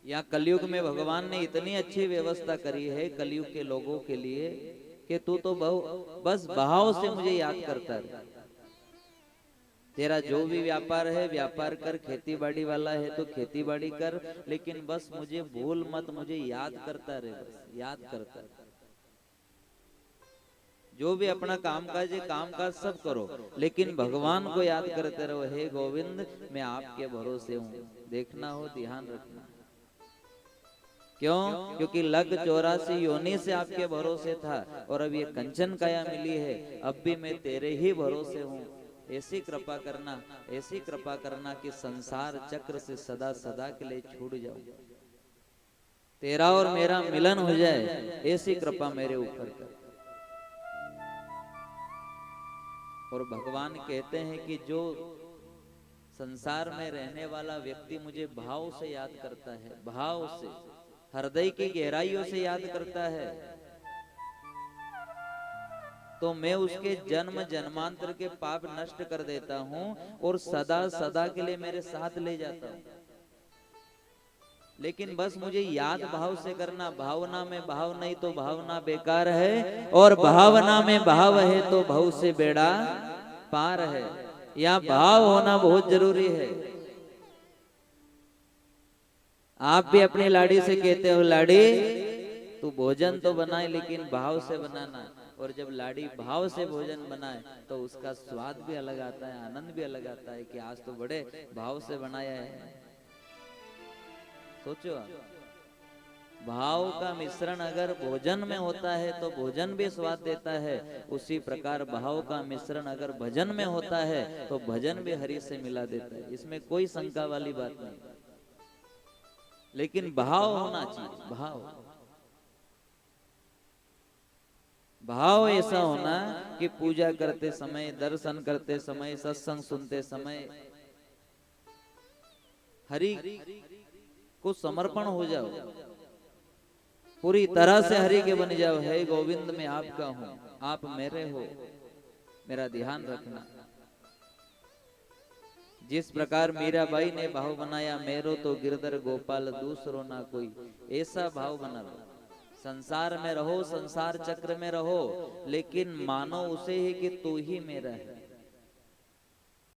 यहाँ कलयुग में भगवान ने इतनी अच्छी व्यवस्था करी है कलयुग के लोगों के लिए कि तू तो बस भाव से मुझे याद करता रहे। तेरा जो भी व्यापार है व्यापार कर, खेती बाड़ी वाला है तो खेती बाड़ी कर, लेकिन बस मुझे भूल मत, मुझे याद करता रहे, बस याद करता रहे। जो भी अपना कामकाज है कामकाज सब करो, लेकिन भगवान को याद करते रहो। हे गोविंद मैं आपके भरोसे हूँ। देखना हो ध्यान रखना। क्यों? क्योंकि लग 84 योनि से आपके भरोसे था और अब ये कंचन काया मिली है, अब भी मैं तेरे ही भरोसे हूँ। ऐसी कृपा करना, ऐसी कृपा करना कि संसार चक्र से सदा सदा के लिए छूट जाऊं, तेरा और मेरा मिलन हो जाए, ऐसी कृपा मेरे ऊपर कर। और भगवान कहते हैं कि जो संसार में रहने वाला व्यक्ति मुझे भाव से याद करता है, भाव से, हृदय की गहराइयों से याद करता है, तो मैं उसके जन्म जन्मांतर के पाप नष्ट कर देता हूं और सदा सदा के लिए मेरे साथ ले जाता हूं। लेकिन बस मुझे याद भाव से करना। भावना में भाव नहीं तो भावना बेकार है, और भावना में भाव है तो भाव से बेड़ा पार है। यहाँ भाव होना बहुत जरूरी है। आप भी अपनी लाड़ी से कहते हो लाड़ी तू भोजन तो बनाए लेकिन भाव से बनाना, और जब लाड़ी भाव से भोजन बनाए तो उसका स्वाद भी अलग आता है, आनंद भी अलग आता है कि आज तो बड़े भाव से बनाया है। सोचो आप, भाव का मिश्रण अगर भोजन में होता है तो भोजन भी स्वाद देता है, उसी प्रकार भाव का मिश्रण अगर भजन में होता है तो भजन भी हरि से मिला देता है। इसमें कोई शंका वाली बात नहीं, लेकिन भाव होना चाहिए। भाव ऐसा होना कि पूजा करते समय, दर्शन करते समय, सत्संग सुनते समय हरि को समर्पण हो जाओ, पूरी तरह से हरि के बन जाओ। हे गोविंद मैं आपका हूं, आप मेरे हो, मेरा ध्यान रखना। जिस प्रकार मीराबाई ने भाव बनाया, मेरो तो गिरधर गोपाल दूसरो ना कोई, ऐसा भाव बना लो। संसार में रहो, संसार चक्र में रहो, लेकिन मानो उसे ही कि तू ही मेरा है।